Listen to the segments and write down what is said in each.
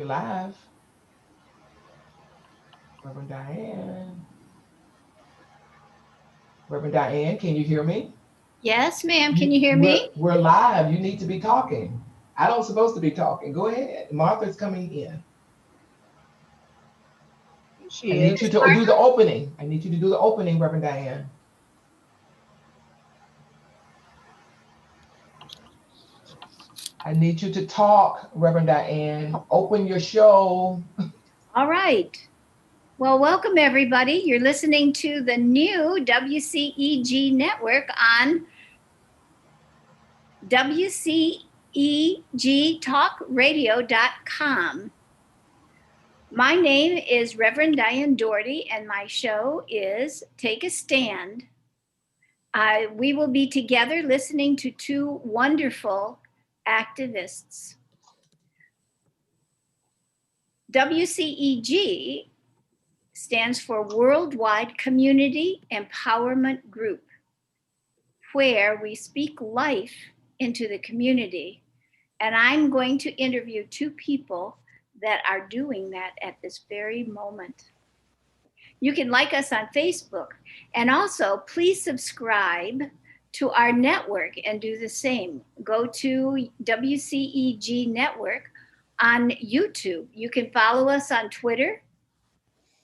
You're live, Reverend Diane. Reverend Diane, can you hear me? Yes, ma'am. Can You, you hear we're me? we're live. You need to be talking. I don't supposed to be talking. Go ahead. Martha's coming in. I She need you is. Is to do the Martha? opening. I need you to do the opening, Reverend Diane. I need you to talk, Reverend Diane. Open your show. All right. Well, welcome everybody. You're listening to the new WCEG network on WCEGTalkRadio.com. My name is Reverend Diane Dougherty, and my show is Take a Stand. We will be together listening to two wonderful activists. WCEG stands for Worldwide Community Empowerment Group, where we speak life into the community. And I'm going to interview two people that are doing that at this very moment. You can like us on Facebook, and also please subscribe to our network and do the same. Go to WCEG Network on YouTube. You can follow us on Twitter.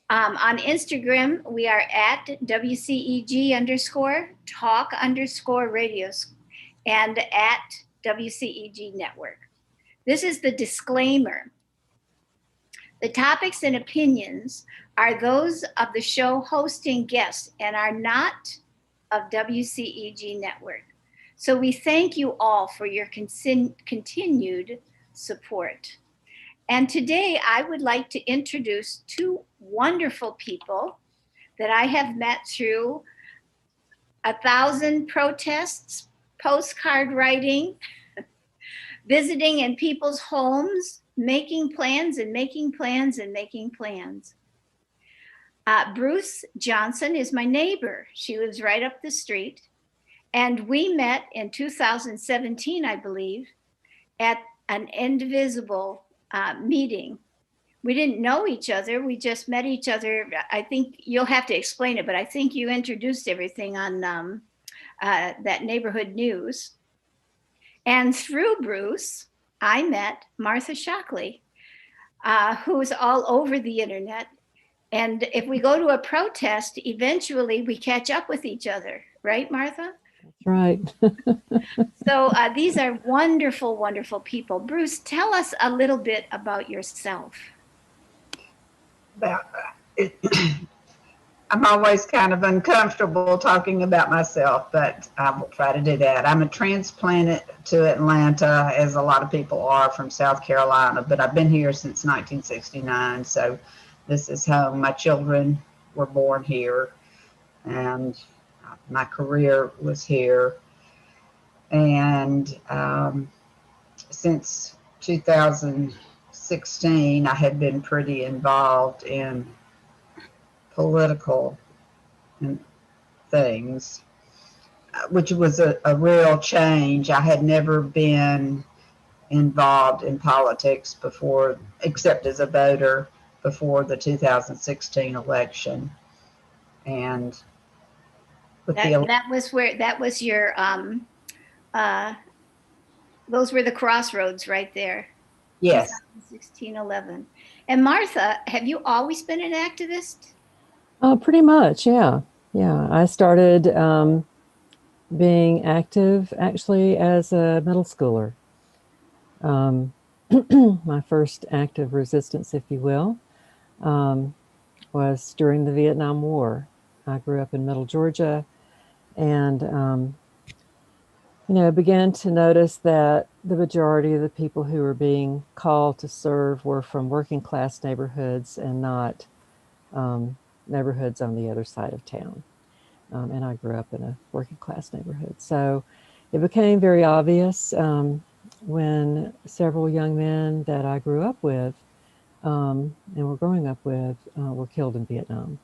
On Instagram, we are at WCEG underscore talk underscore radios and at WCEG network. This is the disclaimer. The topics and opinions are those of the show hosting guests and are not of WCEG network. So we thank you all for your continued support. And today I would like to introduce two wonderful people that I have met through 1,000 protests, postcard writing, visiting in people's homes, making plans and making plans and making plans. Bruce Johnson is my neighbor. She lives right up the street. And we met in 2017, I believe, at an Indivisible meeting. We didn't know each other. We just met each other. I think you'll have to explain it, but I think you introduced everything on that neighborhood news. And through Bruce, I met Martha Shockley, who's all over the internet. And if we go to a protest, eventually we catch up with each other, right, Martha? That's right. So these are wonderful, wonderful people. Bruce, tell us a little bit about yourself. About it. I'm always kind of uncomfortable talking about myself, but I will try to do that. I'm a transplanted to Atlanta, as a lot of people are from South Carolina, but I've been here since 1969. So this is home. My children were born here, and my career was here. And since 2016, I had been pretty involved in political things, which was a real change. I had never been involved in politics before, except as a voter before the 2016 election. And with that was your uh, those were the crossroads right there. Yes. 2016-11. And Martha, have you always been an activist? Pretty much, yeah. Yeah, I started being active actually as a middle schooler. My first act of resistance, if you will, was during the Vietnam War. I grew up in Middle Georgia and, began to notice that the majority of the people who were being called to serve were from working class neighborhoods and not neighborhoods on the other side of town. And I grew up in a working class neighborhood. So it became very obvious when several young men that I grew up with and were growing up with were killed in Vietnam.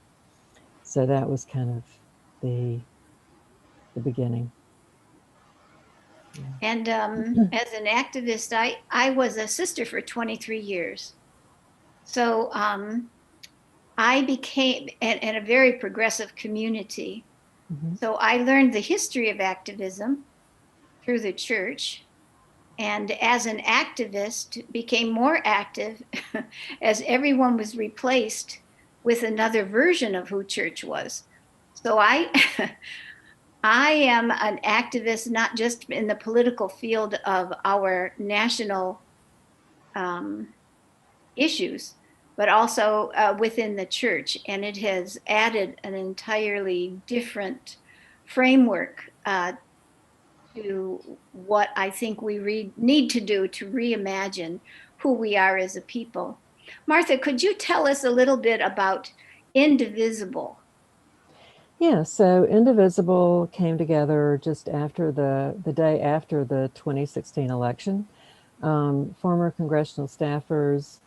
So that was kind of the beginning. And as an activist, I was a sister for 23 years. So I became in a very progressive community. Mhm. So I learned the history of activism through the church. And as an activist, became more active as everyone was replaced with another version of who church was. So I, I am an activist, not just in the political field of our national issues, but also within the church. And it has added an entirely different framework to what I think we need to do to reimagine who we are as a people. Martha, could you tell us a little bit about Indivisible? Yeah, so Indivisible came together just after the day after the 2016 election. Former congressional staffers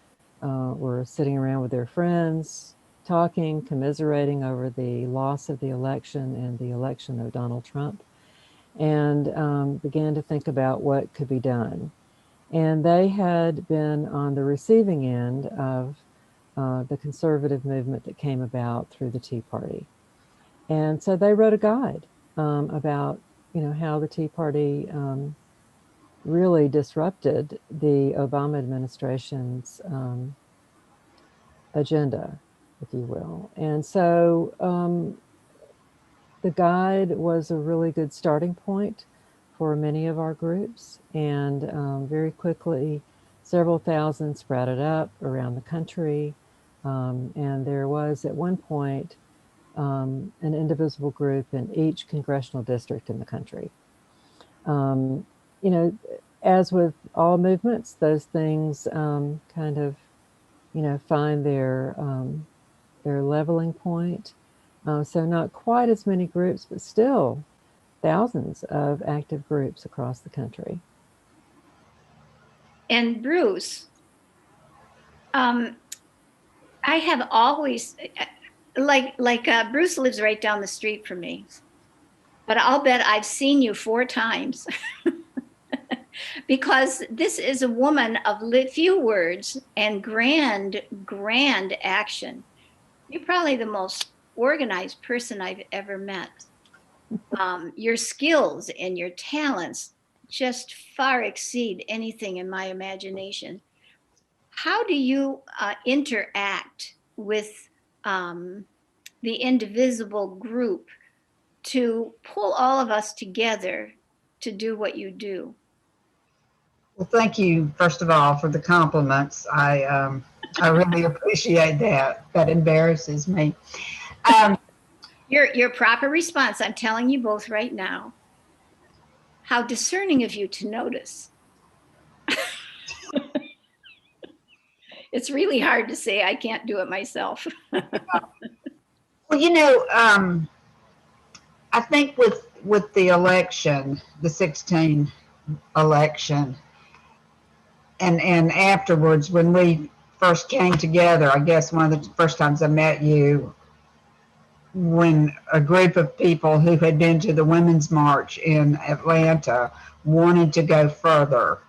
were sitting around with their friends, talking, commiserating over the loss of the election and the election of Donald Trump, and began to think about what could be done. And they had been on the receiving end of the conservative movement that came about through the Tea Party. And so they wrote a guide about, how the Tea Party really disrupted the Obama administration's agenda, if you will. And so the guide was a really good starting point for many of our groups. And very quickly, several thousand sprouted up around the country. And there was at one point an indivisible group in each congressional district in the country. Um, you know, as with all movements, those things kind of, find their leveling point. So not quite as many groups, but still thousands of active groups across the country. And Bruce, um, I have always, Bruce lives right down the street from me, but I'll bet I've seen you 4 times because this is a woman of few words and grand action. You're probably the most organized person I've ever met. Your skills and your talents just far exceed anything in my imagination. How do you interact with the indivisible group to pull all of us together to do what you do? Well, thank you, first of all, for the compliments. I really appreciate that. That embarrasses me. Um, Your proper response, I'm telling you both right now. How discerning of you to notice. It's really hard to say. I can't do it myself. well, I think with the election, the 16 election, and afterwards, when we first came together, I guess one of the first times I met you, when a group of people who had been to the Women's March in Atlanta wanted to go further.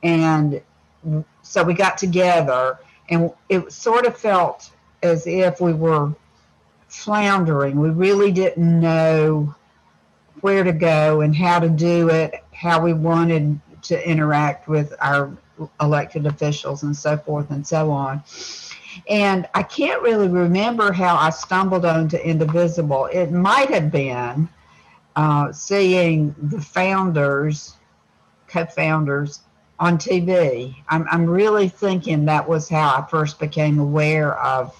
And so we got together, and it sort of felt as if we were floundering. We really didn't know where to go and how to do it, how we wanted to interact with our elected officials and so forth and so on. And I can't really remember how I stumbled onto Indivisible. It might have been seeing the co-founders on TV. I'm really thinking that was how I first became aware of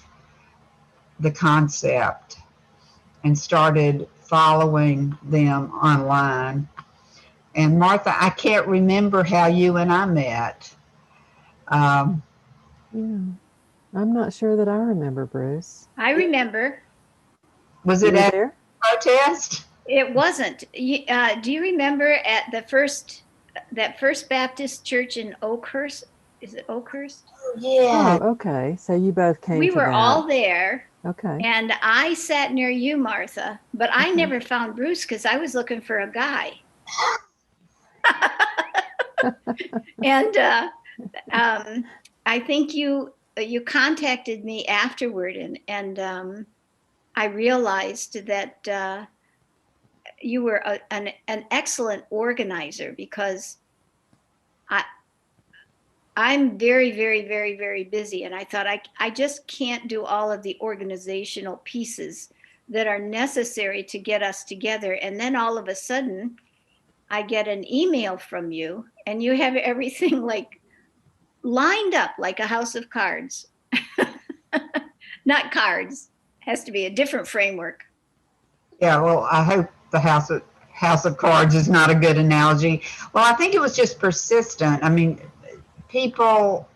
the concept and started following them online. And Martha, I can't remember how you and I met. Yeah, I'm not sure that I remember, Bruce. I remember. Was You it were at there? a protest? It wasn't. Do you remember at that first Baptist church in Oakhurst? Is it Oakhurst? Yeah. Oh, okay. So you both came We to were that. all there, Okay. and I sat near you, Martha, but I Okay. never found Bruce because I was looking for a guy. And I think you you contacted me afterward, and I realized that you were an excellent organizer, because I'm very, very, very, very busy. And I thought I just can't do all of the organizational pieces that are necessary to get us together. And then all of a sudden, I get an email from you, and you have everything like lined up like a house of cards. Not cards, has to be a different framework. Yeah, well, I hope the House of Cards is not a good analogy. Well, I think it was just persistent. I mean, people,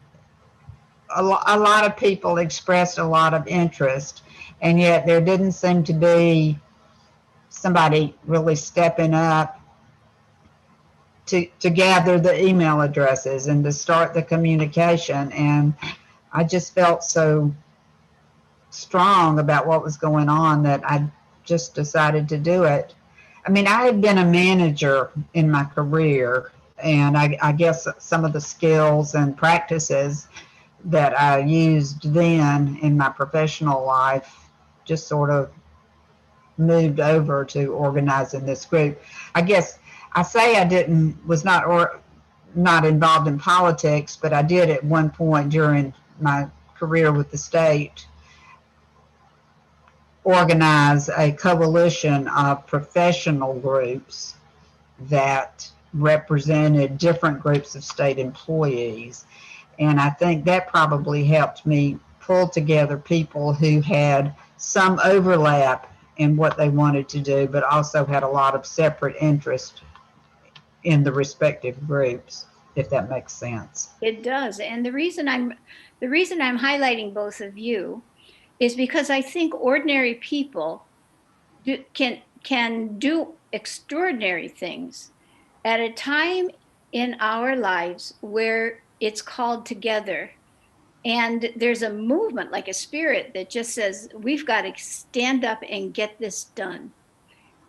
a lot of people expressed a lot of interest, and yet there didn't seem to be somebody really stepping up to gather the email addresses and to start the communication. And I just felt so strong about what was going on that I just decided to do it. I mean, I had been a manager in my career, and I guess some of the skills and practices that I used then in my professional life just sort of moved over to organizing this group. I guess I say I was not involved in politics, but I did at one point during my career with the state organize a coalition of professional groups that represented different groups of state employees. And I think that probably helped me pull together people who had some overlap in what they wanted to do, but also had a lot of separate interest in the respective groups, if that makes sense. It does. And the reason I'm highlighting both of you is because I think ordinary people can do extraordinary things at a time in our lives where it's called together. And there's a movement, like a spirit, that just says, we've got to stand up and get this done.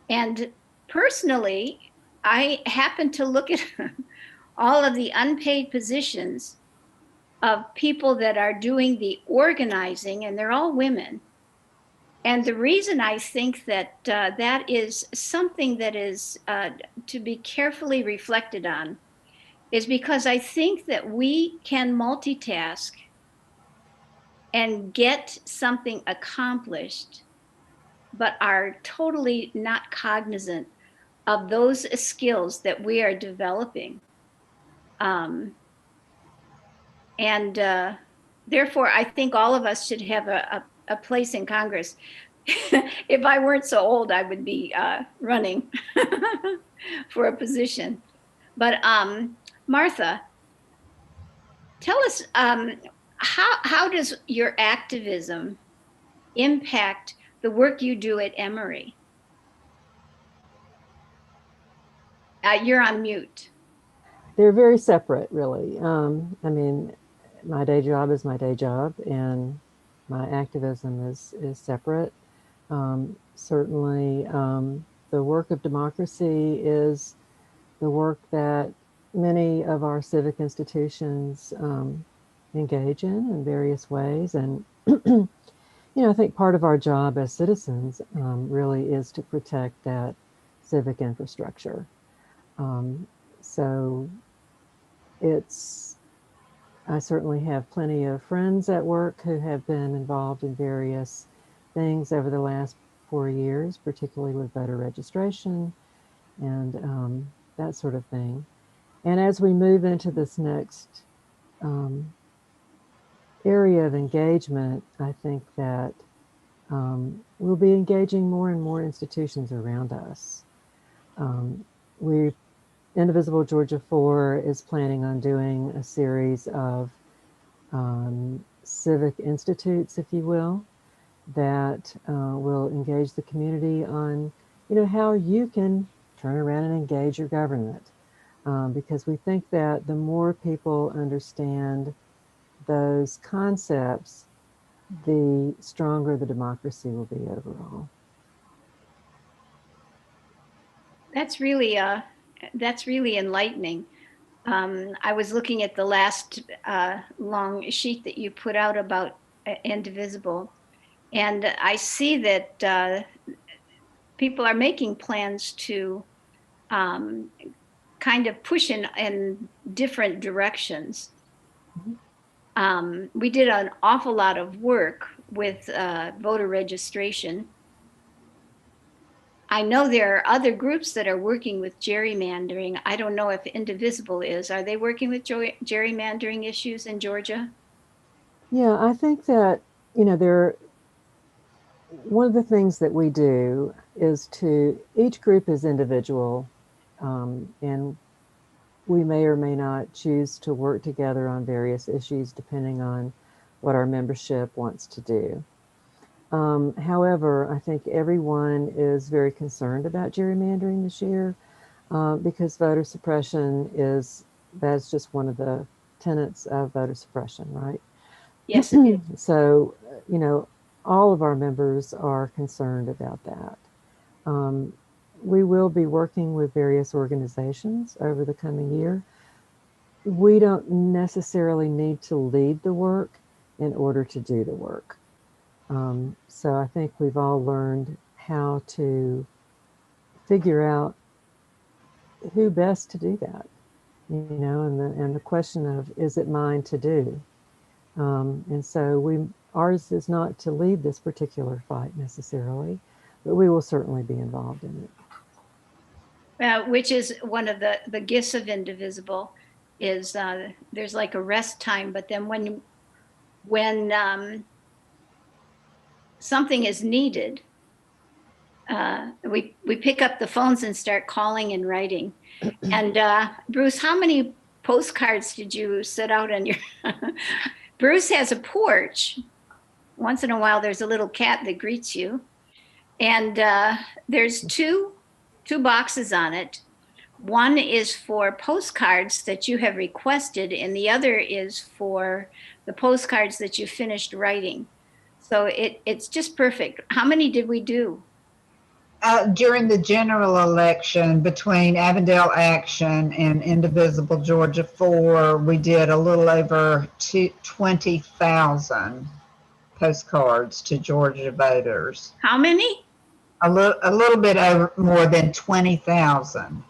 And personally, I happen to look at all of the unpaid positions of people that are doing the organizing, and they're all women. And the reason I think that that is something that is to be carefully reflected on is because I think that we can multitask and get something accomplished, but are totally not cognizant of those skills that we are developing. And therefore, I think all of us should have a place in Congress. If I weren't so old, I would be running for a position. But Martha, tell us, how does your activism impact the work you do at Emory? You're on mute. They're very separate, really. I mean, my day job is my day job, and my activism is separate. Certainly, the work of democracy is the work that many of our civic institutions engage in various ways. And, I think part of our job as citizens really is to protect that civic infrastructure. So I certainly have plenty of friends at work who have been involved in various things over the last 4 years, particularly with voter registration and that sort of thing. And as we move into this next area of engagement, I think that we'll be engaging more and more institutions around us. Indivisible Georgia 4 is planning on doing a series of civic institutes, if you will, that will engage the community on, how you can turn around and engage your government. Because we think that the more people understand those concepts, the stronger the democracy will be overall. That's really enlightening. I was looking at the last long sheet that you put out about Indivisible, and I see that people are making plans to kind of push in different directions. We did an awful lot of work with voter registration. I know there are other groups that are working with gerrymandering. I don't know if Indivisible is. Are they working with gerrymandering issues in Georgia? Yeah, I think that, one of the things that we do is each group is individual, and we may or may not choose to work together on various issues depending on what our membership wants to do. However, I think everyone is very concerned about gerrymandering this year because voter suppression that's just one of the tenets of voter suppression, right? Yes. So, all of our members are concerned about that. We will be working with various organizations over the coming year. We don't necessarily need to lead the work in order to do the work. So I think we've all learned how to figure out who best to do that, and the question of, is it mine to do? And so ours is not to lead this particular fight necessarily, but we will certainly be involved in it. Which is one of the gifts of Indivisible is there's like a rest time, but then when something is needed, we pick up the phones and start calling and writing. And Bruce, how many postcards did you set out on your? Bruce has a porch. Once in a while, there's a little cat that greets you, and there's two boxes on it. One is for postcards that you have requested, and the other is for the postcards that you finished writing. So it's just perfect. How many did we do? During the general election between Avondale Action and Indivisible Georgia 4, we did a little over 20,000 postcards to Georgia voters. How many? A little bit over more than 20,000.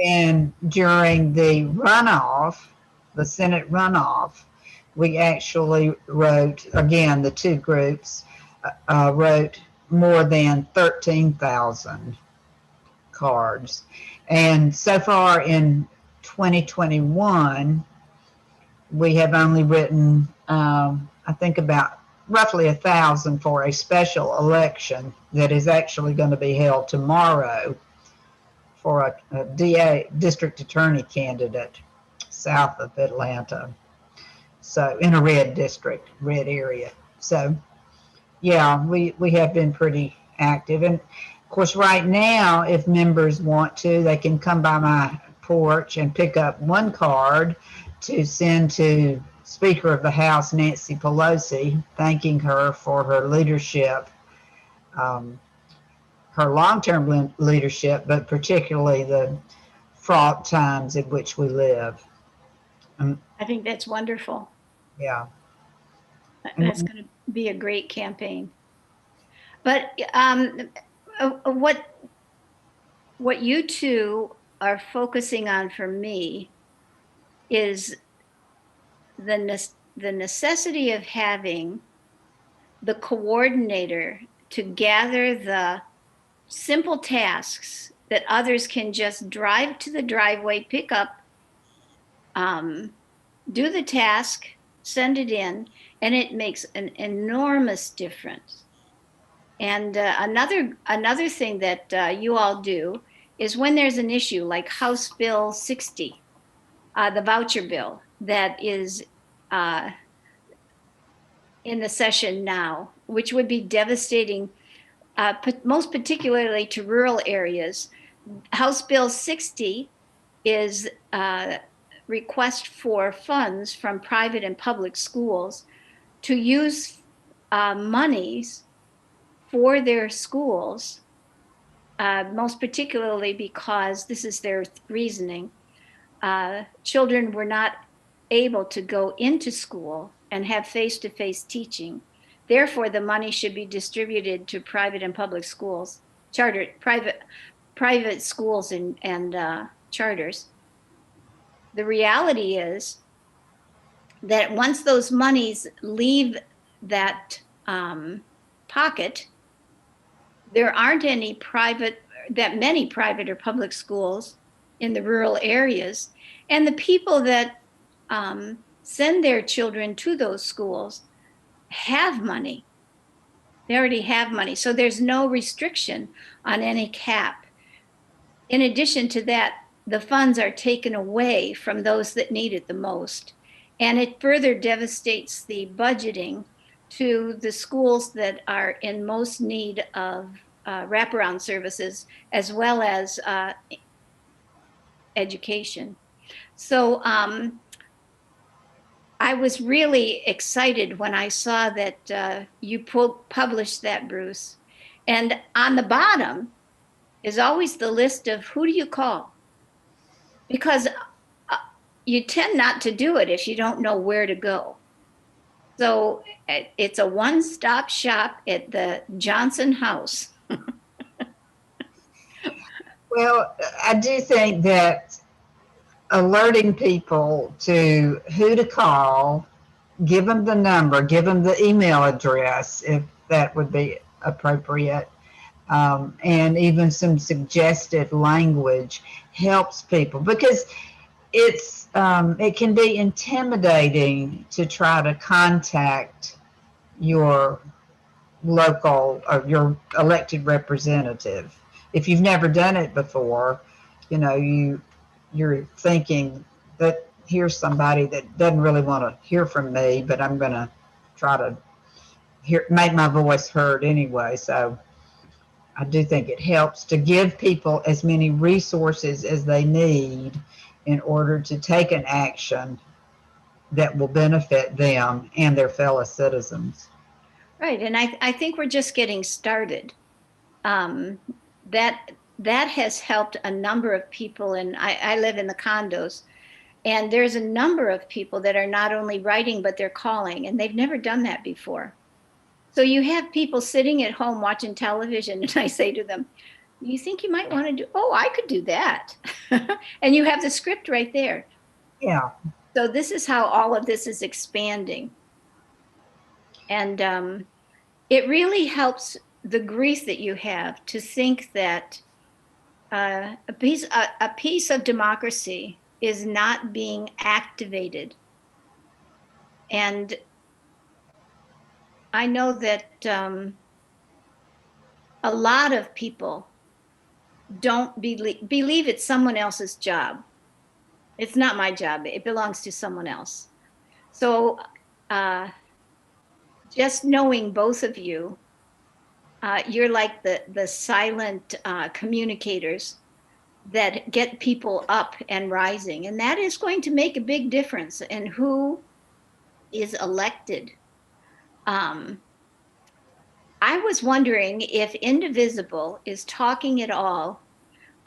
And during the runoff, the Senate runoff, we actually wrote, again, the two groups wrote more than 13,000 cards. And so far in 2021, we have only written, I think, about roughly 1,000 for a special election that is actually going to be held tomorrow for a DA, district attorney candidate south of Atlanta. So in a red district, red area. So yeah, we have been pretty active. And of course, right now, if members want to, they can come by my porch and pick up one card to send to Speaker of the House, Nancy Pelosi, thanking her for her leadership, her long-term leadership, but particularly the fraught times in which we live. I think that's wonderful. Yeah. That's going to be a great campaign. But what you two are focusing on for me is the necessity of having the coordinator to gather the simple tasks that others can just drive to the driveway, pick up, do the task, send it in, and it makes an enormous difference. And another thing that you all do is when there's an issue like House Bill 60, the voucher bill that is in the session now, which would be devastating, most particularly to rural areas. House Bill 60 is a request for funds from private and public schools to use monies for their schools, most particularly because this is their reasoning, children were not able to go into school and have face-to-face teaching. Therefore, the money should be distributed to private and public schools, private schools and charters. The reality is that once those monies leave that pocket, there aren't any many private or public schools in the rural areas. And the people that send their children to those schools have money. They already have money. So there's no restriction on any cap. In addition to that, the funds are taken away from those that need it the most. And it further devastates the budgeting to the schools that are in most need of wraparound services as well as education. So I was really excited when I saw that you published that, Bruce. And on the bottom is always the list of who do you call? Because you tend not to do it if you don't know where to go. So it's a one-stop shop at the Johnson House. Well, I do think that alerting people to who to call, give them the number, give them the email address, if that would be appropriate, and even some suggested language helps people, because it can be intimidating to try to contact your local or your elected representative. If you've never done it before, you're thinking that here's somebody that doesn't really want to hear from me, but I'm going to try to make my voice heard anyway. So I do think it helps to give people as many resources as they need in order to take an action that will benefit them and their fellow citizens. Right, and I think we're just getting started. That has helped a number of people, and I live in the condos, and there's a number of people that are not only writing, but they're calling, and they've never done that before. So you have people sitting at home watching television, and I say to them, you think you might want to do, oh, I could do that. And you have the script right there. Yeah. So this is how all of this is expanding. And it really helps the grief that you have to think that a piece of democracy is not being activated. And I know that a lot of people don't believe it's someone else's job. It's not my job. It belongs to someone else. So just knowing both of you, you're like the silent communicators that get people up and rising. And that is going to make a big difference in who is elected. I was wondering if Indivisible is talking at all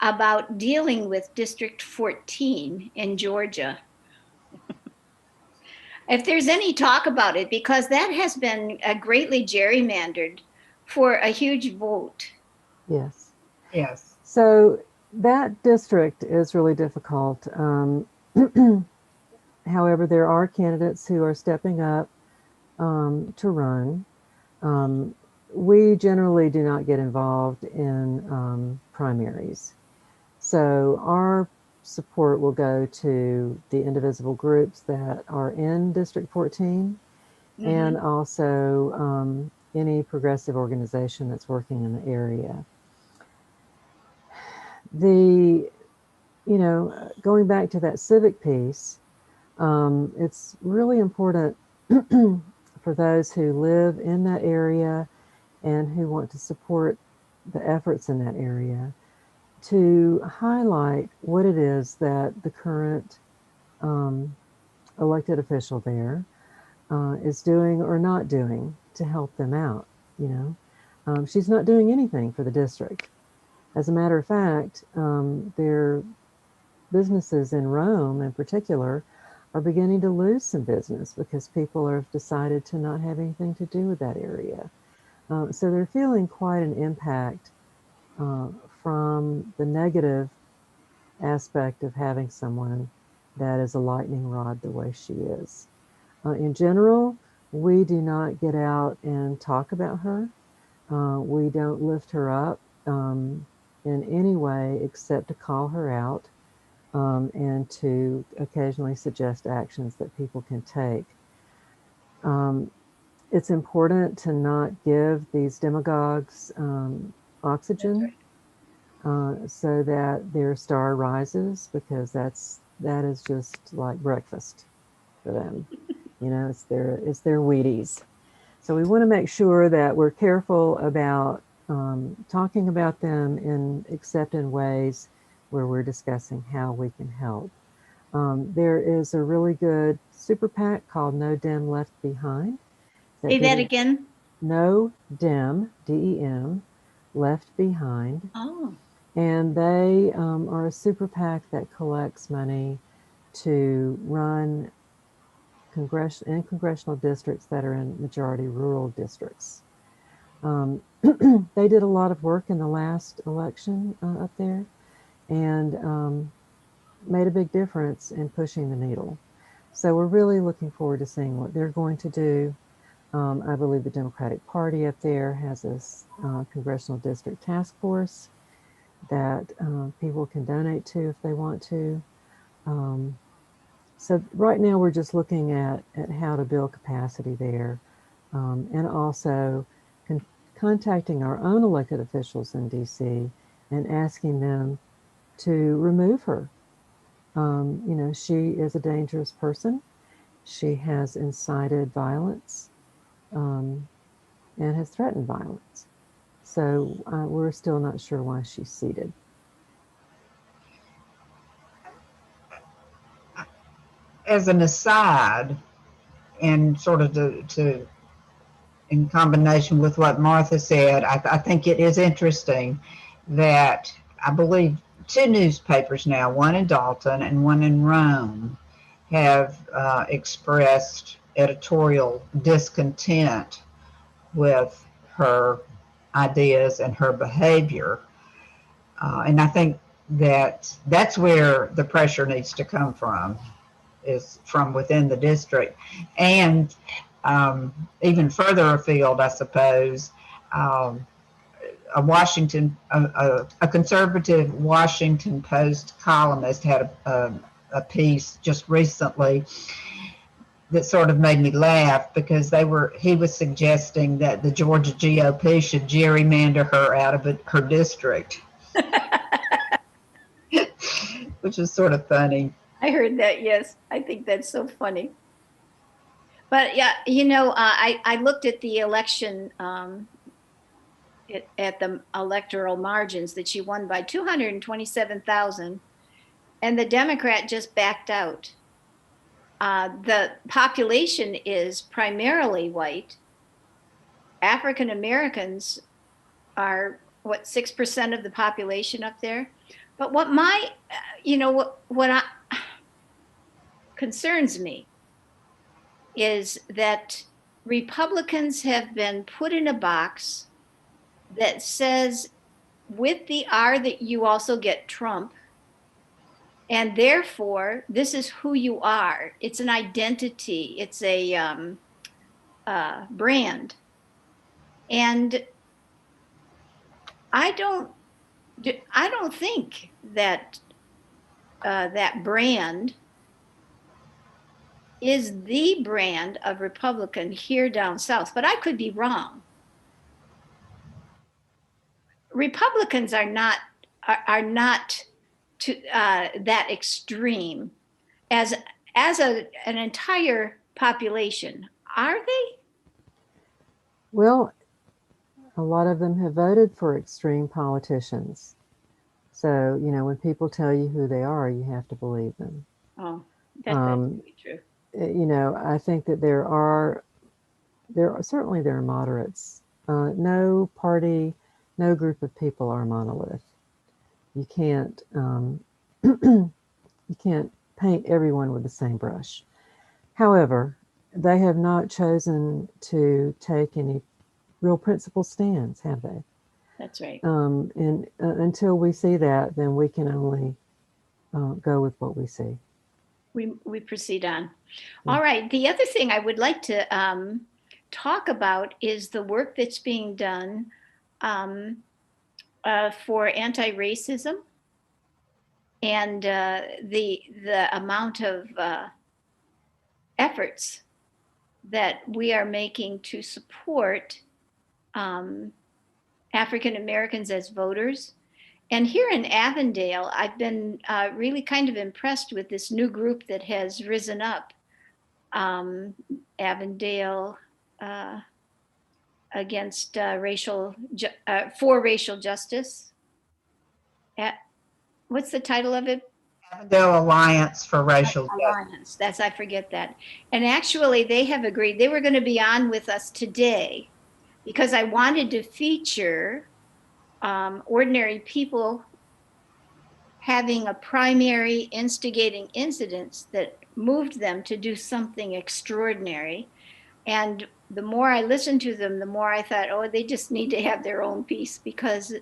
about dealing with District 14 in Georgia. If there's any talk about it, because that has been greatly gerrymandered for a huge vote. Yes. Yes. So that district is really difficult. However, there are candidates who are stepping up to run. We generally do not get involved in primaries. So our support will go to the indivisible groups that are in District 14, mm-hmm. and also any progressive organization that's working in the area. Going back to that civic piece, it's really important for those who live in that area and who want to support the efforts in that area to highlight what it is that the current elected official there is doing or not doing to help them out. She's not doing anything for the district. As a matter of fact, they're businesses in Rome in particular are beginning to lose some business because people have decided to not have anything to do with that area. So they're feeling quite an impact uh, from the negative aspect of having someone that is a lightning rod the way she is. In general, we do not get out and talk about her. We don't lift her up in any way except to call her out and to occasionally suggest actions that people can take. It's important to not give these demagogues oxygen so that their star rises, because that is just like breakfast for them. You know, it's their Wheaties. So we want to make sure that we're careful about talking about them except in ways where we're discussing how we can help. There is a really good super PAC called No Dem Left Behind. Say that again. No Dem, DEM, Left Behind. Oh. And they are a super PAC that collects money to run congressional districts that are in majority rural districts. They did a lot of work in the last election up there and made a big difference in pushing the needle. So we're really looking forward to seeing what they're going to do. I believe the Democratic Party up there has a congressional district task force that people can donate to if they want to. So right now we're just looking at how to build capacity there and also contacting our own elected officials in DC and asking them to remove her. You know, she is a dangerous person. She has incited violence and has threatened violence. So we're still not sure why she's seated. As an aside, and sort of to in combination with what Martha said, I think it is interesting that I believe two newspapers now, one in Dalton and one in Rome, have expressed editorial discontent with her ideas and her behavior. And I think that that's where the pressure needs to come from, is from within the district. And even further afield, I suppose, a conservative Washington Post columnist had a piece just recently that sort of made me laugh, because he was suggesting that the Georgia GOP should gerrymander her out of her district, which is sort of funny. I heard that. Yes, I think that's so funny. But yeah, you know, I looked at the election at the electoral margins that she won by 227,000, and the Democrat just backed out. The population is primarily white. African Americans are what, 6% of the population up there. But what concerns me is that Republicans have been put in a box that says, with the R, that you also get Trump. And therefore, this is who you are. It's an identity. It's a brand. And I don't think that that brand is the brand of Republican here down south, but I could be wrong. Republicans are not to that extreme as an entire population, are they? Well, a lot of them have voted for extreme politicians. So, you know, when people tell you who they are, you have to believe them. Oh, that's true. You know, I think that there are moderates. No party, no group of people are a monolith. You can't you can't paint everyone with the same brush. However, they have not chosen to take any real principle stands, have they? That's right. And until we see that, then we can only go with what we see. We proceed on. Yeah. All right. The other thing I would like to talk about is the work that's being done for anti-racism and the amount of efforts that we are making to support African Americans as voters. And here in Avondale, I've been really kind of impressed with this new group that has risen up, Avondale against for racial justice. What's the title of it? Avondale Alliance for Racial Justice. Alliance. That's, I forget that. And actually, they have agreed. They were going to be on with us today because I wanted to feature ordinary people having a primary instigating incident that moved them to do something extraordinary. And the more I listened to them, the more I thought, oh, they just need to have their own piece, because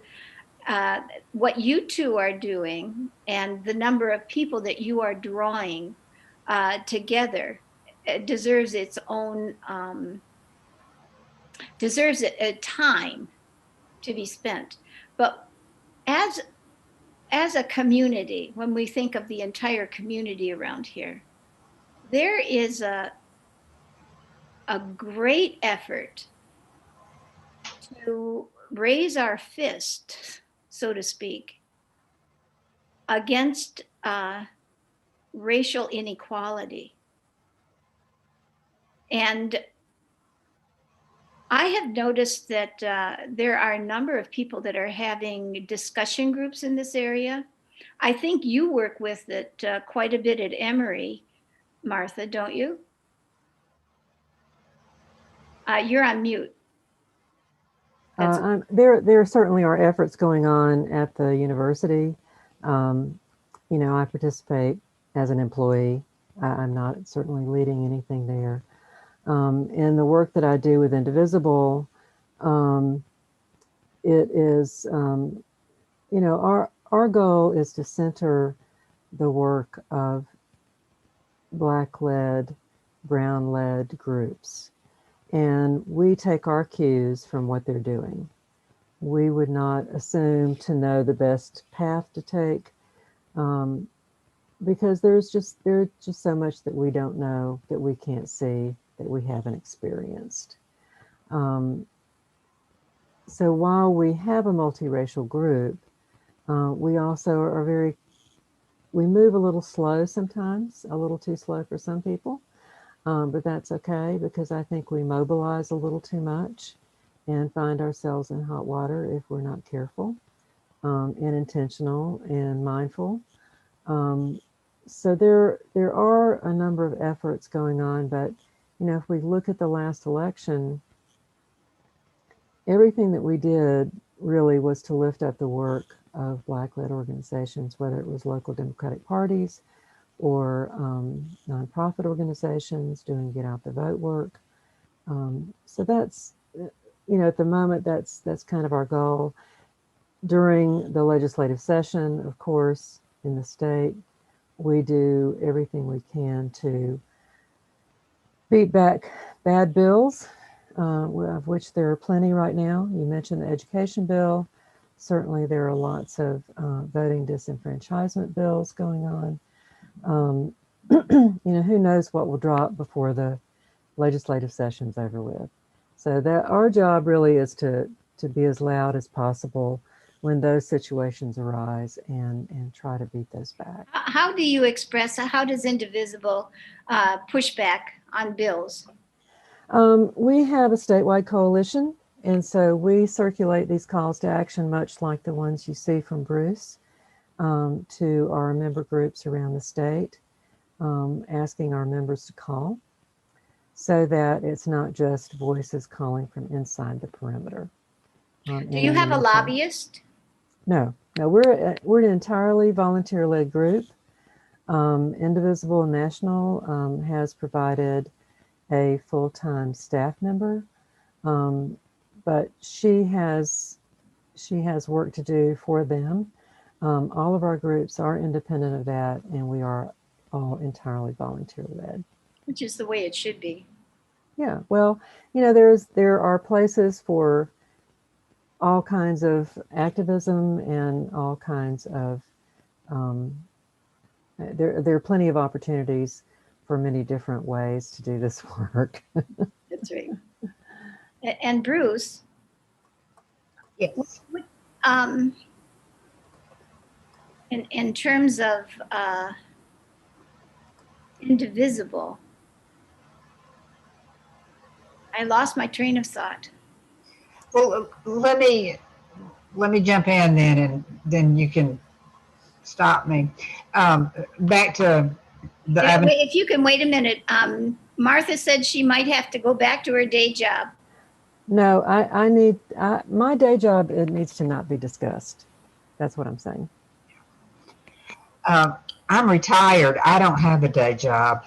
what you two are doing and the number of people that you are drawing together deserves its own, deserves a time to be spent. But as a community, when we think of the entire community around here, there is a great effort to raise our fist, so to speak, against racial inequality. And I have noticed that there are a number of people that are having discussion groups in this area. I think you work with it quite a bit at Emory, Martha, don't you? You're on mute. There certainly are efforts going on at the university. You know, I participate as an employee. I'm not certainly leading anything there. In the work that I do with Indivisible, it is, you know, our goal is to center the work of Black-led, Brown-led groups. And we take our cues from what they're doing. We would not assume to know the best path to take, because there's just so much that we don't know, that we can't see, that we haven't experienced. So while we have a multiracial group, we also are we move a little slow sometimes, a little too slow for some people. But that's okay, because I think we mobilize a little too much and find ourselves in hot water if we're not careful, and intentional and mindful. So there are a number of efforts going on, but you know, if we look at the last election, everything that we did really was to lift up the work of Black-led organizations, whether it was local Democratic parties or nonprofit organizations doing get out the vote work. So that's, you know, at the moment, that's kind of our goal. During the legislative session, of course, in the state, we do everything we can to beat back bad bills, of which there are plenty right now. You mentioned the education bill. Certainly there are lots of voting disenfranchisement bills going on. You know, who knows what will drop before the legislative session's over with. So that our job really is to be as loud as possible when those situations arise and try to beat those back. How do you express, how does Indivisible push back on bills? We have a statewide coalition, and so we circulate these calls to action, much like the ones you see from Bruce, to our member groups around the state, asking our members to call, so that it's not just voices calling from inside the perimeter. Do you have a lobbyist? No, we're an entirely volunteer-led group. Indivisible National has provided a full-time staff member, but she has work to do for them. All of our groups are independent of that, and we are all entirely volunteer-led. Which is the way it should be. Yeah, well, there are places for all kinds of activism and all kinds of there are plenty of opportunities for many different ways to do this work. That's right. And Bruce, Yes. in terms of indivisible, I lost my train of thought. Well, let me jump in then, and then you can stop me. Back to the If you can wait a minute, Martha said she might have to go back to her day job. No, my day job, it needs to not be discussed. That's what I'm saying. I'm retired. I don't have a day job.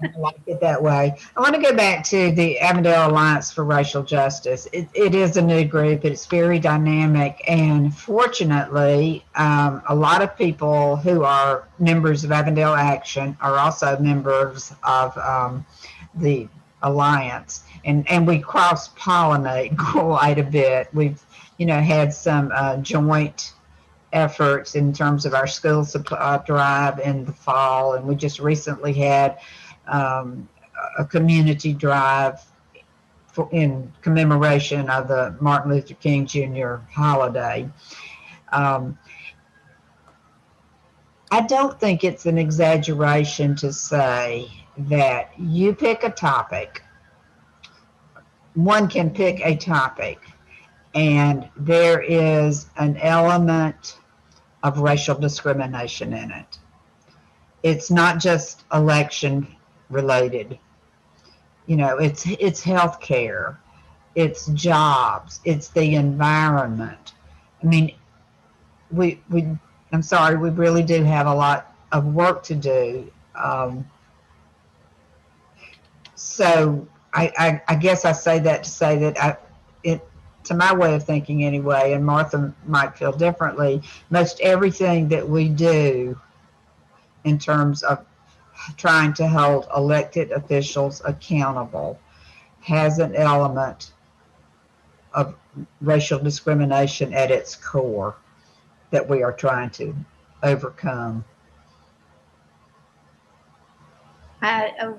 I like it that way. I want to go back to the Avondale Alliance for Racial Justice. It is a new group. It's very dynamic, and fortunately, a lot of people who are members of Avondale Action are also members of the Alliance, and we cross-pollinate quite a bit. We've, had some joint efforts in terms of our school supply drive in the fall, and we just recently had a community drive in commemoration of the Martin Luther King Jr. holiday. I don't think it's an exaggeration to say that you pick a topic, one can pick a topic, and there is an element of racial discrimination in it. It's not just election related. It's healthcare, it's jobs, it's the environment. I mean, I'm sorry, we really do have a lot of work to do. So I guess I say that to say that to my way of thinking anyway, and Martha might feel differently, most everything that we do in terms of trying to hold elected officials accountable has an element of racial discrimination at its core that we are trying to overcome.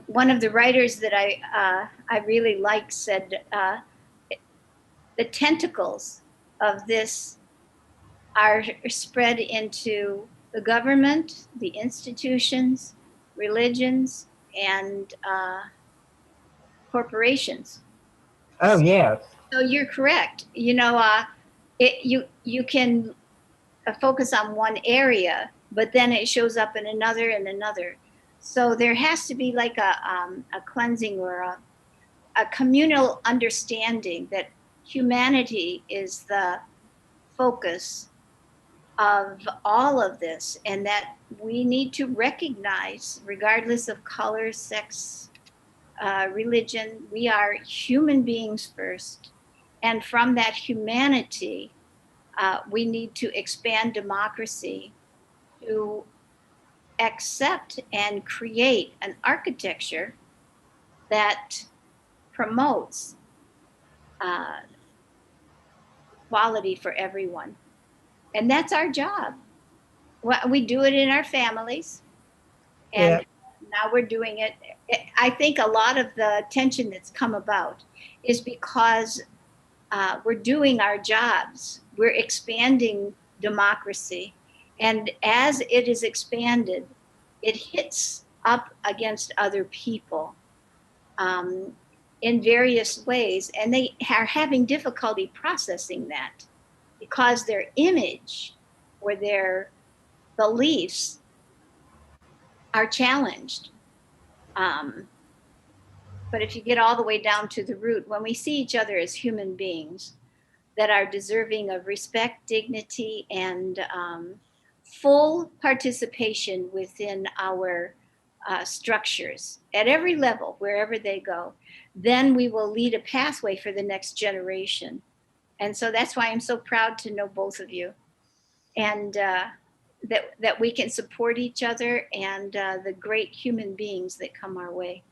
One of the writers that I really like said, the tentacles of this are spread into the government, the institutions, religions, and corporations. Oh, yeah. So you're correct. You can focus on one area, but then it shows up in another and another. So there has to be like a cleansing or a communal understanding that humanity is the focus of all of this, and that we need to recognize, regardless of color, sex, religion, we are human beings first. And from that humanity, we need to expand democracy to accept and create an architecture that promotes equality for everyone. And that's our job. We do it in our families, and now we're doing it. I think a lot of the tension that's come about is because we're doing our jobs. We're expanding democracy. And as it is expanded, it hits up against other people in various ways. And they are having difficulty processing that because their image or their beliefs are challenged. But if you get all the way down to the root, when we see each other as human beings that are deserving of respect, dignity, and full participation within our structures at every level, wherever they go, then we will lead a pathway for the next generation. And so that's why I'm so proud to know both of you, and that we can support each other, and the great human beings that come our way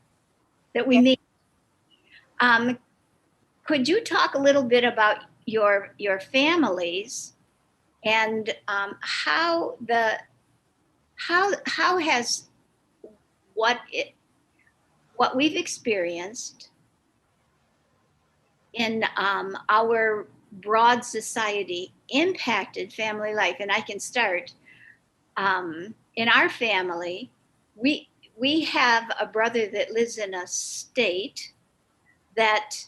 that we meet. Could you talk a little bit about your families, and how has what we've experienced in our broad society impacted family life? And I can start. In our family, we have a brother that lives in a state that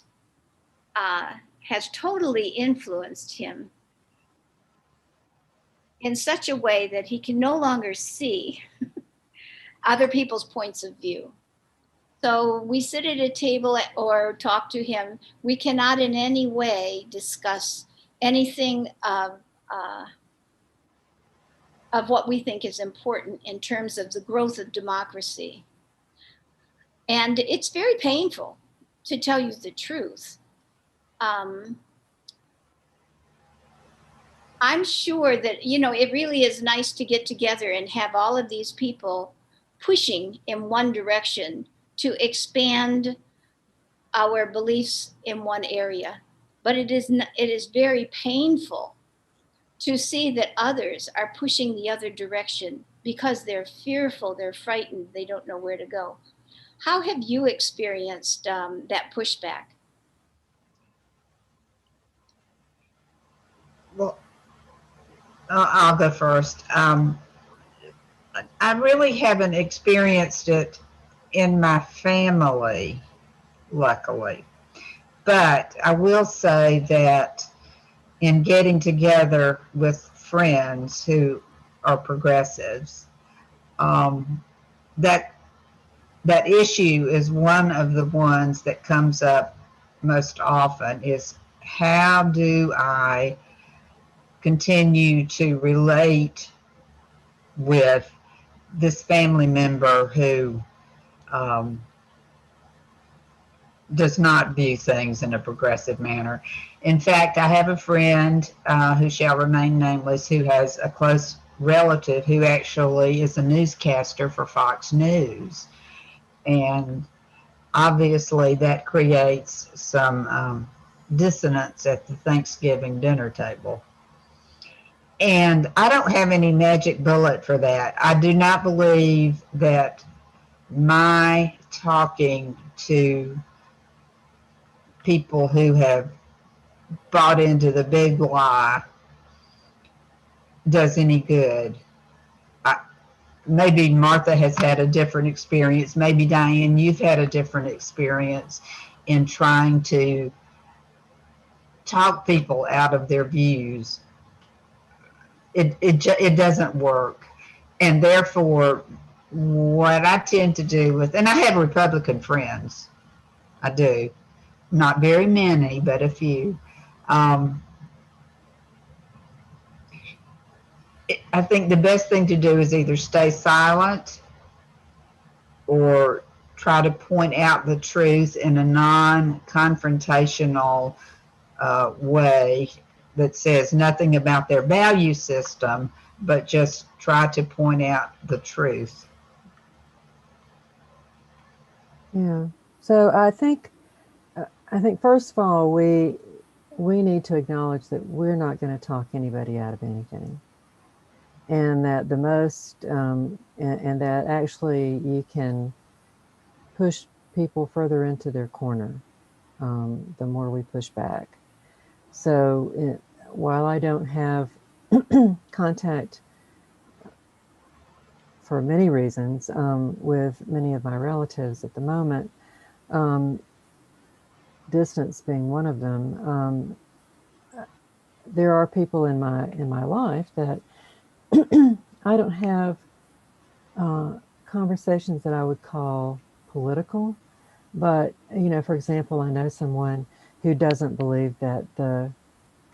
has totally influenced him in such a way that he can no longer see other people's points of view. So we sit at a table or talk to him. We cannot in any way discuss anything of what we think is important in terms of the growth of democracy. And it's very painful, to tell you the truth. I'm sure that, it really is nice to get together and have all of these people pushing in one direction to expand our beliefs in one area. But it is very painful to see that others are pushing the other direction because they're fearful, they're frightened, they don't know where to go. How have you experienced that pushback? Well, I'll go first. I really haven't experienced it in my family, luckily. But I will say that in getting together with friends who are progressives, that issue is one of the ones that comes up most often, is how do I continue to relate with this family member who does not view things in a progressive manner. In fact, I have a friend who shall remain nameless, who has a close relative who actually is a newscaster for Fox News. And obviously that creates some dissonance at the Thanksgiving dinner table. And I don't have any magic bullet for that. I do not believe that my talking to people who have bought into the big lie does any good. Maybe Martha has had a different experience. Maybe Diane, you've had a different experience in trying to talk people out of their views. It doesn't work. And therefore, what I tend to do with, and I have Republican friends, I do, not very many, but a few. I think the best thing to do is either stay silent or try to point out the truth in a non-confrontational way that says nothing about their value system, but just try to point out the truth. Yeah. So I think first of all, we need to acknowledge that we're not going to talk anybody out of anything, and that the most and that actually you can push people further into their corner the more we push back. So while I don't have contact for many reasons with many of my relatives at the moment, distance being one of them, there are people in my life that I don't have conversations that I would call political, but for example, I know someone who doesn't believe that the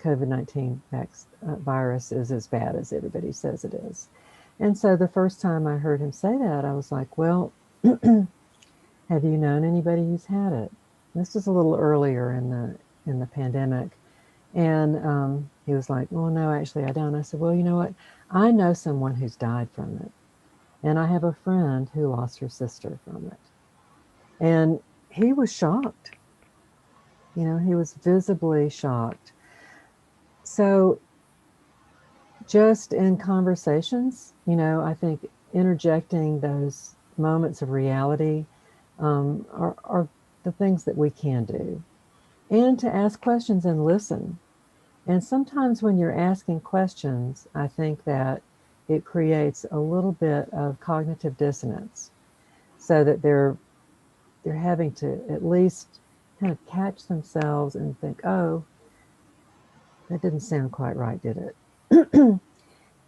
COVID-19 virus is as bad as everybody says it is. And so the first time I heard him say that, I was like, well, have you known anybody who's had it? And this was a little earlier in the pandemic. And he was like, well, no, actually, I don't. I said, well, you know what? I know someone who's died from it. And I have a friend who lost her sister from it. And he was shocked. You know, he was visibly shocked. So just in conversations, you know, I think interjecting those moments of reality are the things that we can do. And to ask questions and listen. And sometimes when you're asking questions, I think that it creates a little bit of cognitive dissonance, so that they're having to at least kind of catch themselves and think, oh, that didn't sound quite right, did it?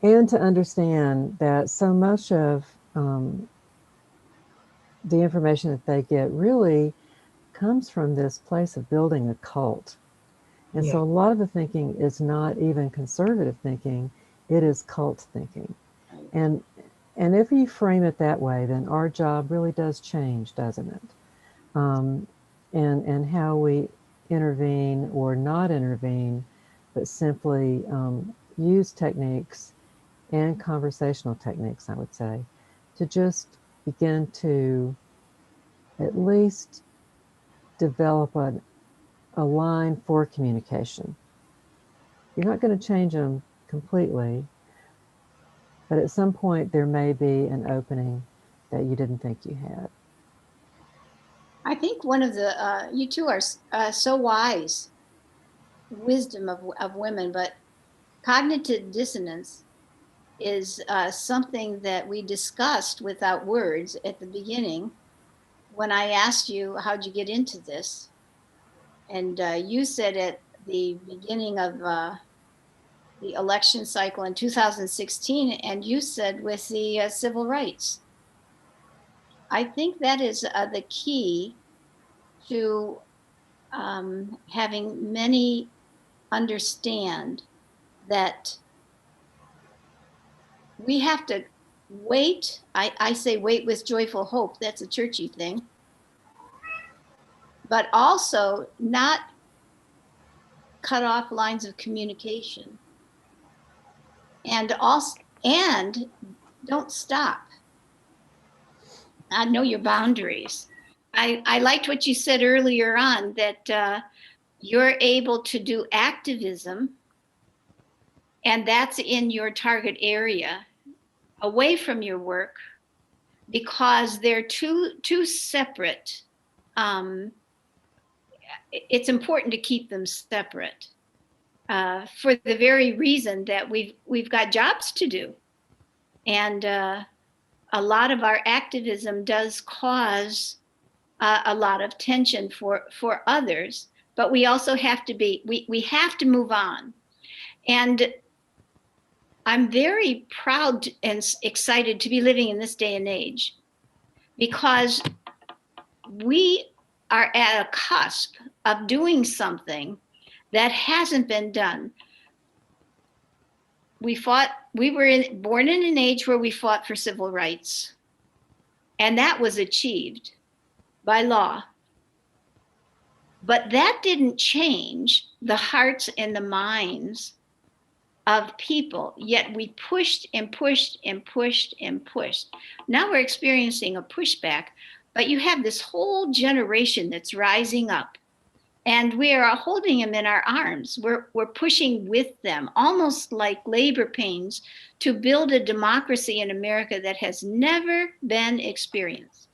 And to understand that so much of the information that they get really comes from this place of building a cult. And so a lot of the thinking is not even conservative thinking, it is cult thinking. And if you frame it that way, then our job really does change, doesn't it? And how we intervene or not intervene, but simply use techniques and conversational techniques, I would say, to just begin to at least develop a line for communication. You're not going to change them completely, but at some point there may be an opening that you didn't think you had. I think one of the, you two are so wise, wisdom of women, but cognitive dissonance is something that we discussed without words at the beginning when I asked you, how'd you get into this? And you said at the beginning of the election cycle in 2016, and you said with the civil rights. I think that is the key to having many understand that we have to wait. I say wait with joyful hope. That's a churchy thing. But also not cut off lines of communication. And don't stop. Know your boundaries. I liked what you said earlier on, that you're able to do activism, and that's in your target area, away from your work, because they're two separate. It's important to keep them separate for the very reason that we've got jobs to do, and a lot of our activism does cause a lot of tension for others, but we also have to we have to move on. And I'm very proud and excited to be living in this day and age, because we are at a cusp of doing something that hasn't been done. We were born in an age where we fought for civil rights, and that was achieved by law. But that didn't change the hearts and the minds of people, yet we pushed and pushed and pushed and pushed. Now we're experiencing a pushback, but you have this whole generation that's rising up, and we are holding them in our arms. We're pushing with them, almost like labor pains, to build a democracy in America that has never been experienced.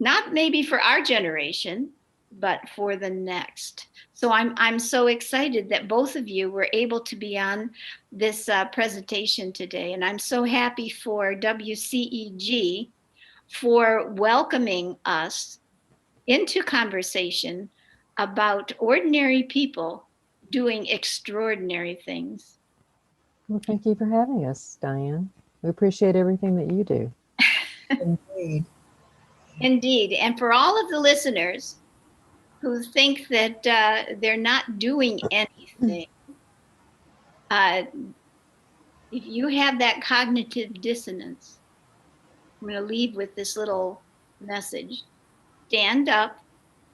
Not maybe for our generation, but for the next. So I'm so excited that both of you were able to be on this presentation today. And I'm so happy for WCEG for welcoming us into conversation about ordinary people doing extraordinary things. Well, thank you for having us, Diane. We appreciate everything that you do. Indeed. Indeed. And for all of the listeners, who think that they're not doing anything. If you have that cognitive dissonance, I'm going to leave with this little message. Stand up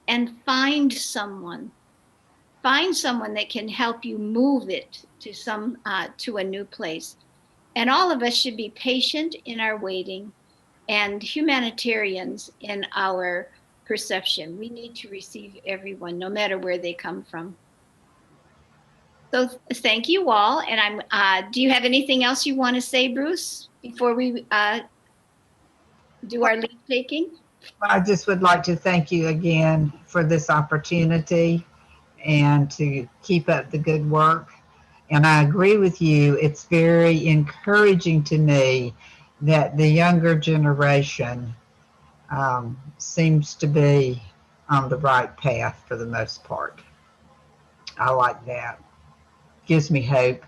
and find someone. Find someone that can help you move it to a new place. And all of us should be patient in our waiting and humanitarians in our perception. We need to receive everyone, no matter where they come from. So thank you all. And do you have anything else you want to say, Bruce, before we do our leave taking? I just would like to thank you again for this opportunity and to keep up the good work. And I agree with you. It's very encouraging to me that the younger generation seems to be on the right path for the most part. I like that. Gives me hope,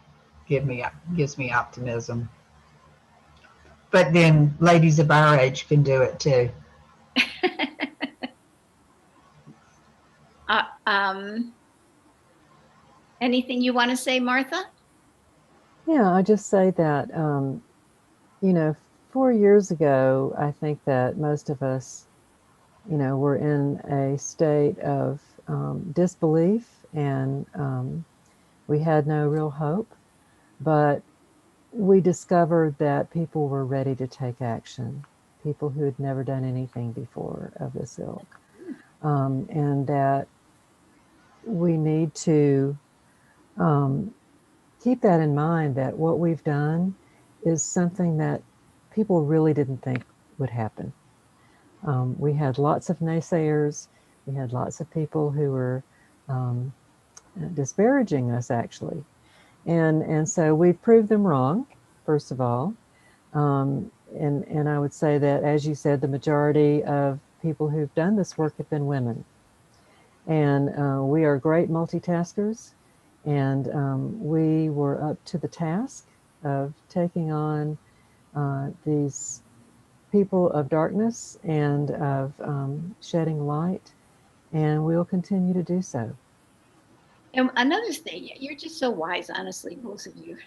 gives me optimism. But then ladies of our age can do it too. Anything you want to say, Martha? Yeah, I just say that, 4 years ago, I think that most of us, were in a state of disbelief, and we had no real hope. But we discovered that people were ready to take action, people who had never done anything before of this ilk, and that we need to keep that in mind, that what we've done is something that people really didn't think would happen. We had lots of naysayers. We had lots of people who were disparaging us, actually. And so we've proved them wrong, first of all. And I would say that, as you said, the majority of people who've done this work have been women. And we are great multitaskers. And we were up to the task of taking on these people of darkness and of shedding light, and we'll continue to do so. And another thing, you're just so wise, honestly, both of you.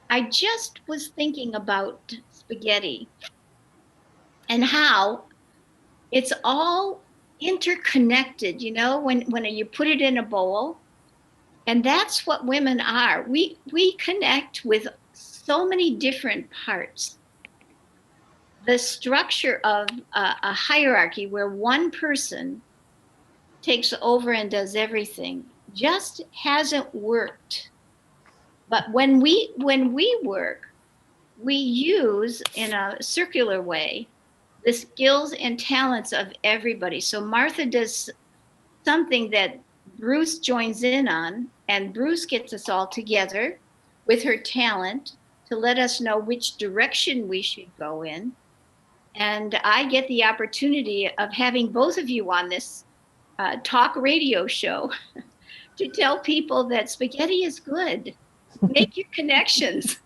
I just was thinking about spaghetti and how it's all interconnected, when you put it in a bowl. And that's what women are. We connect with so many different parts. The structure of a hierarchy where one person takes over and does everything just hasn't worked. But when we work, we use, in a circular way, the skills and talents of everybody. So Martha does something that Bruce joins in on, and Bruce gets us all together with her talent to let us know which direction we should go in. And I get the opportunity of having both of you on this talk radio show to tell people that spaghetti is good. Make your connections.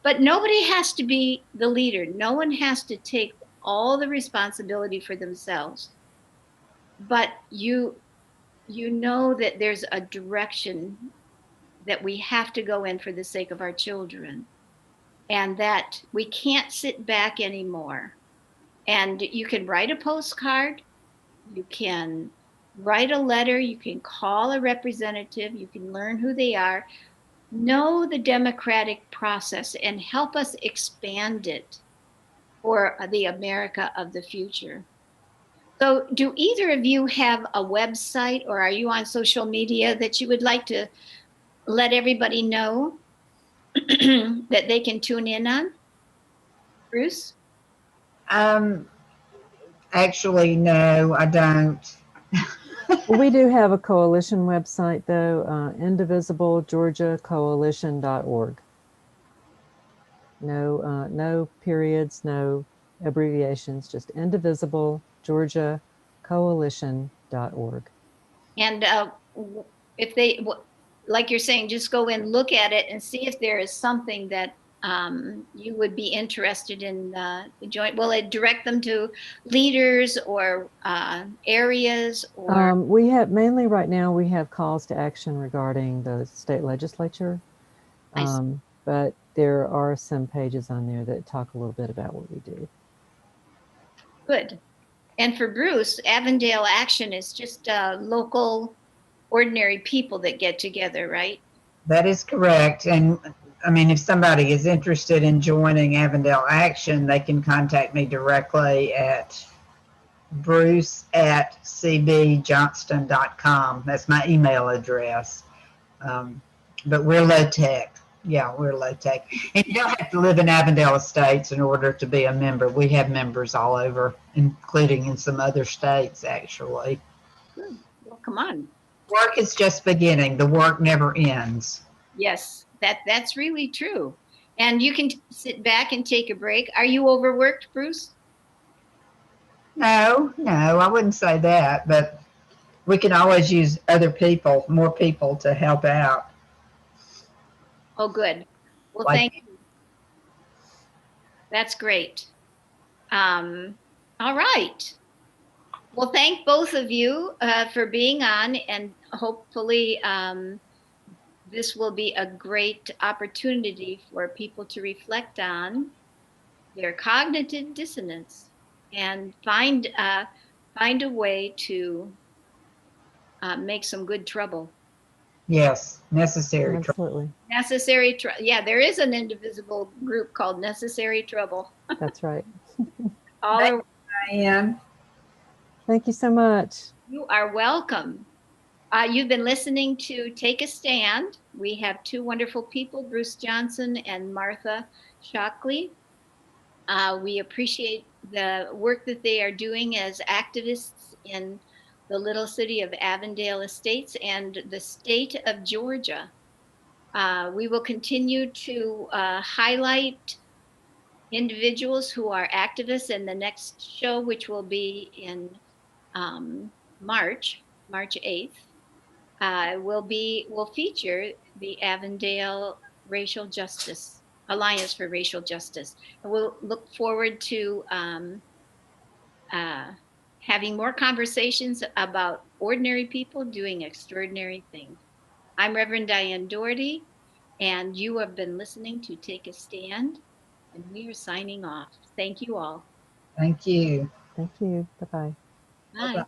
But nobody has to be the leader. No one has to take all the responsibility for themselves. But you know that there's a direction that we have to go in for the sake of our children, and that we can't sit back anymore. And you can write a postcard, you can write a letter, you can call a representative, you can learn who they are, know the democratic process, and help us expand it for the America of the future. So do either of you have a website, or are you on social media that you would like to let everybody know that they can tune in on? Bruce? Actually, no, I don't. Well, we do have a coalition website, though, indivisiblegeorgiacoalition.org. No periods, no abbreviations, just indivisiblegeorgiacoalition.org. And if they, like you're saying, just go in, look at it, and see if there is something that you would be interested in the joint. Will it direct them to leaders or areas or? We have mainly right now we have calls to action regarding the state legislature, I see. but there are some pages on there that talk a little bit about what we do. Good. And for Bruce, Avondale Action is just local, ordinary people that get together, right? That is correct. And I mean, if somebody is interested in joining Avondale Action, they can contact me directly at bruce@cbjohnston.com. That's my email address. But we're low tech. Yeah, we're low tech. And you don't have to live in Avondale Estates in order to be a member. We have members all over, including in some other states, actually. Good. Well, come on. Work is just beginning. The work never ends. Yes, that's really true. And you can sit back and take a break. Are you overworked, Bruce? No, I wouldn't say that, but we can always use other people, more people to help out. Oh, good. Well, Like- thank you. That's great. All right. Well, thank both of you for being on, and hopefully this will be a great opportunity for people to reflect on their cognitive dissonance and find a way to make some good trouble. Yes, necessary. Absolutely. Necessary trouble. Yeah, there is an indivisible group called Necessary Trouble. That's right. All Thank are, Diane. Thank you so much. you are welcome. You've been listening to Take a Stand. We have two wonderful people, Bruce Johnson and Martha Shockley. We appreciate the work that they are doing as activists in the little city of Avondale Estates and the state of Georgia. We will continue to highlight individuals who are activists in the next show, which will be in March 8th. Will feature the Avondale Racial Justice Alliance for Racial Justice. And we'll look forward to having more conversations about ordinary people doing extraordinary things. I'm Reverend Diane Dougherty, and you have been listening to Take a Stand, and we are signing off. Thank you all. Thank you. Thank you. Bye-bye. Bye. Bye-bye.